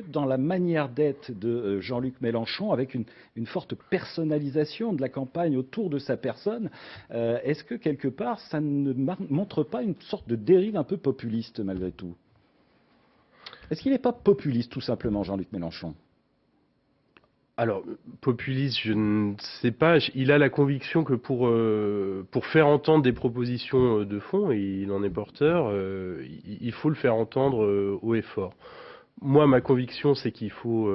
Dans la manière d'être de Jean-Luc Mélenchon, avec une forte personnalisation de la campagne autour de sa personne, est-ce que quelque part ça ne montre pas une sorte de dérive un peu populiste malgré tout? Est-ce qu'il n'est pas populiste tout simplement, Jean-Luc Mélenchon? Alors, populiste, je ne sais pas. Il a la conviction que pour faire entendre des propositions de fond, et il en est porteur, il faut le faire entendre haut et fort. Moi, ma conviction, c'est qu'il faut,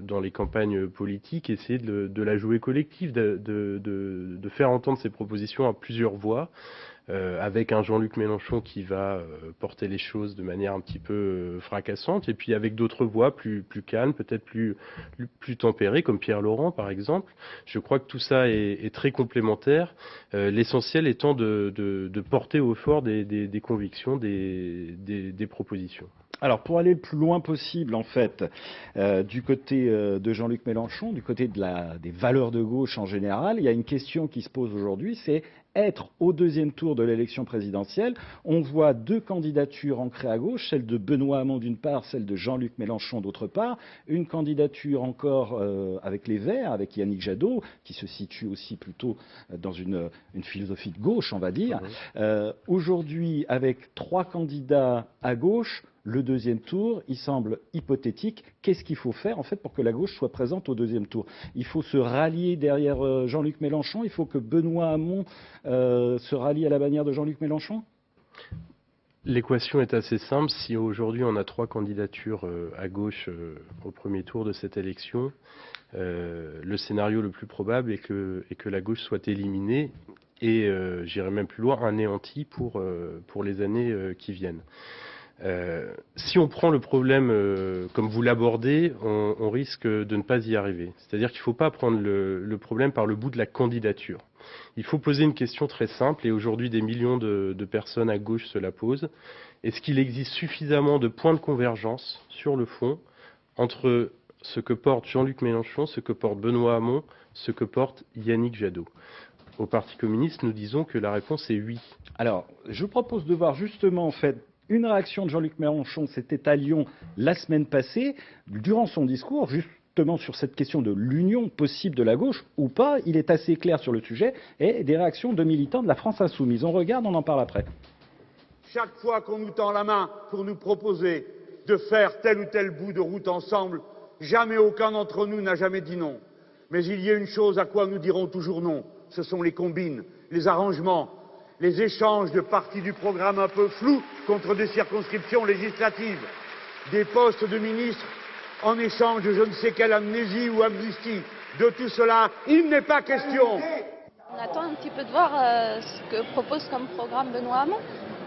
dans les campagnes politiques, essayer de la jouer collective, de faire entendre ces propositions à plusieurs voix, avec un Jean-Luc Mélenchon qui va porter les choses de manière un petit peu fracassante, et puis avec d'autres voix plus calmes, peut-être plus tempérées, comme Pierre Laurent, par exemple. Je crois que tout ça est très complémentaire, l'essentiel étant de porter au fort des convictions, des propositions. Alors, pour aller le plus loin possible, en fait, du côté de Jean-Luc Mélenchon, du côté des valeurs de gauche en général, il y a une question qui se pose aujourd'hui, c'est être au deuxième tour de l'élection présidentielle. On voit deux candidatures ancrées à gauche, celle de Benoît Hamon d'une part, celle de Jean-Luc Mélenchon d'autre part. Une candidature encore avec les Verts, avec Yannick Jadot, qui se situe aussi plutôt dans une philosophie de gauche, on va dire. Aujourd'hui, avec trois candidats à gauche, le deuxième tour, il semble hypothétique. Qu'est-ce qu'il faut faire en fait pour que la gauche soit présente au deuxième tour? Il faut se rallier derrière Jean-Luc Mélenchon. Il faut que Benoît Hamon se rallie à la bannière de Jean-Luc Mélenchon. L'équation est assez simple. Si aujourd'hui on a trois candidatures à gauche au premier tour de cette élection, le scénario le plus probable est que la gauche soit éliminée et, j'irai même plus loin, anéantie pour les années qui viennent. Si on prend le problème comme vous l'abordez, on risque de ne pas y arriver. C'est-à-dire qu'il ne faut pas prendre le problème par le bout de la candidature. Il faut poser une question très simple, et aujourd'hui des millions de personnes à gauche se la posent. Est-ce qu'il existe suffisamment de points de convergence sur le fond entre ce que porte Jean-Luc Mélenchon, ce que porte Benoît Hamon, ce que porte Yannick Jadot? Au Parti communiste, nous disons que la réponse est oui. Alors, je propose de voir justement en fait une réaction de Jean-Luc Mélenchon, c'était à Lyon la semaine passée, durant son discours, justement sur cette question de l'union possible de la gauche ou pas. Il est assez clair sur le sujet, et des réactions de militants de la France Insoumise. On regarde, on en parle après. Chaque fois qu'on nous tend la main pour nous proposer de faire tel ou tel bout de route ensemble, jamais aucun d'entre nous n'a jamais dit non. Mais il y a une chose à quoi nous dirons toujours non, ce sont les combines, les arrangements, les échanges de parties du programme un peu flous contre des circonscriptions législatives, des postes de ministres en échange de je ne sais quelle amnésie ou amnistie. De tout cela, il n'est pas question. On attend un petit peu de voir ce que propose comme programme Benoît Hamon.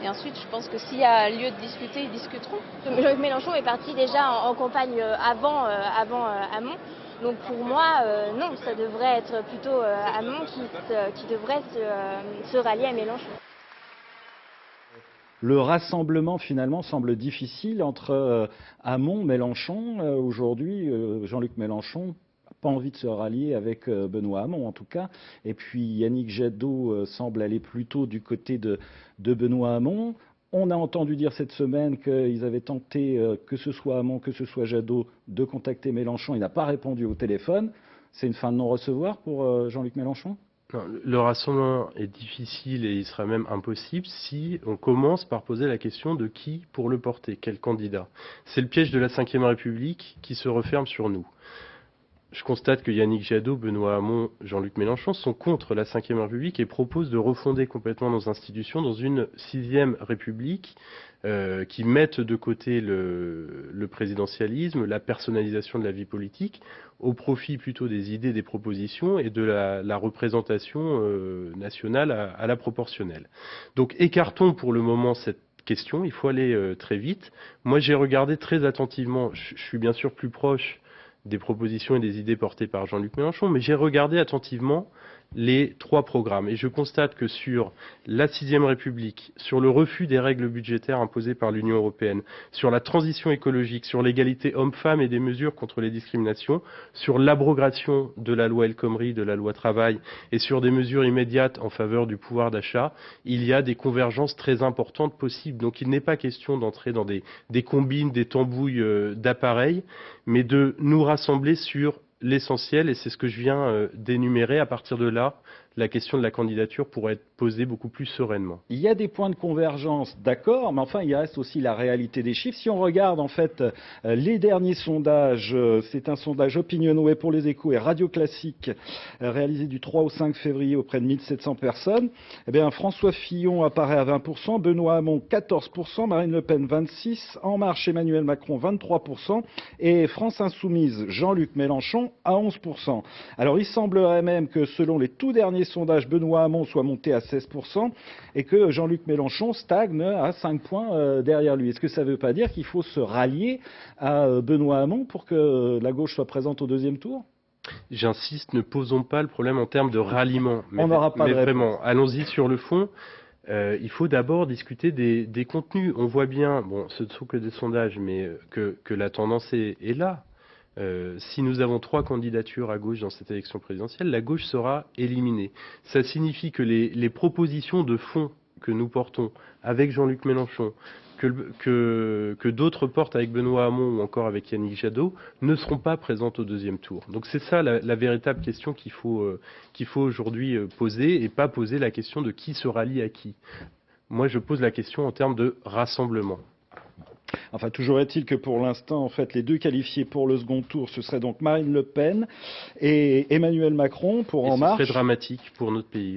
Et ensuite, je pense que s'il y a lieu de discuter, ils discuteront. Jean-Luc Mélenchon est parti déjà en campagne avant Hamon. Donc pour moi, non, ça devrait être plutôt Hamon qui devrait se rallier à Mélenchon. Le rassemblement finalement semble difficile entre Hamon, Mélenchon. Aujourd'hui, Jean-Luc Mélenchon n'a pas envie de se rallier avec Benoît Hamon en tout cas. Et puis Yannick Jadot semble aller plutôt du côté de Benoît Hamon. On a entendu dire cette semaine qu'ils avaient tenté, que ce soit Hamon, que ce soit Jadot, de contacter Mélenchon. Il n'a pas répondu au téléphone. C'est une fin de non-recevoir pour Jean-Luc Mélenchon? Non, le rassemblement est difficile et il sera même impossible si on commence par poser la question de qui pour le porter, quel candidat. C'est le piège de la Ve République qui se referme sur nous. Je constate que Yannick Jadot, Benoît Hamon, Jean-Luc Mélenchon sont contre la Ve République et proposent de refonder complètement nos institutions dans une Sixième République qui mette de côté le présidentialisme, la personnalisation de la vie politique, au profit plutôt des idées, des propositions et de la représentation nationale à la proportionnelle. Donc écartons pour le moment cette question, il faut aller très vite. Moi j'ai regardé très attentivement, je suis bien sûr plus proche des propositions et des idées portées par Jean-Luc Mélenchon, mais j'ai regardé attentivement les 3 programmes. Et je constate que sur la 6e République, sur le refus des règles budgétaires imposées par l'Union européenne, sur la transition écologique, sur l'égalité homme-femme et des mesures contre les discriminations, sur l'abrogation de la loi El Khomri, de la loi travail, et sur des mesures immédiates en faveur du pouvoir d'achat, il y a des convergences très importantes possibles. Donc il n'est pas question d'entrer dans des combines, des tambouilles d'appareils, mais de nous rassembler sur l'essentiel, et c'est ce que je viens d'énumérer. À partir de là, la question de la candidature pourrait être posée beaucoup plus sereinement. Il y a des points de convergence, d'accord, mais enfin, il reste aussi la réalité des chiffres. Si on regarde, en fait, les derniers sondages, c'est un sondage Opinionway pour les Échos et Radio Classique, réalisé du 3 au 5 février auprès de 1700 personnes. Eh bien, François Fillon apparaît à 20%, Benoît Hamon 14%, Marine Le Pen 26%, En Marche Emmanuel Macron 23%, et France Insoumise Jean-Luc Mélenchon à 11%. Alors, il semblerait même que selon les tout derniers sondages, Benoît Hamon soit monté à 16% et que Jean-Luc Mélenchon stagne à 5 points derrière lui. Est-ce que ça ne veut pas dire qu'il faut se rallier à Benoît Hamon pour que la gauche soit présente au deuxième tour ? J'insiste, ne posons pas le problème en termes de ralliement. On n'aura pas de réponse. Vraiment, allons-y sur le fond. Il faut d'abord discuter des contenus. On voit bien, bon, ce ne sont que des sondages, mais que la tendance est là. Si nous avons 3 candidatures à gauche dans cette élection présidentielle, la gauche sera éliminée. Ça signifie que les propositions de fond que nous portons avec Jean-Luc Mélenchon, que d'autres portent avec Benoît Hamon ou encore avec Yannick Jadot, ne seront pas présentes au deuxième tour. Donc c'est ça la véritable question qu'il faut aujourd'hui poser, et pas poser la question de qui se rallie à qui. Moi, je pose la question en termes de rassemblement. Enfin, toujours est-il que pour l'instant, en fait, les deux qualifiés pour le second tour, ce serait donc Marine Le Pen et Emmanuel Macron pour En Marche. C'est très dramatique pour notre pays.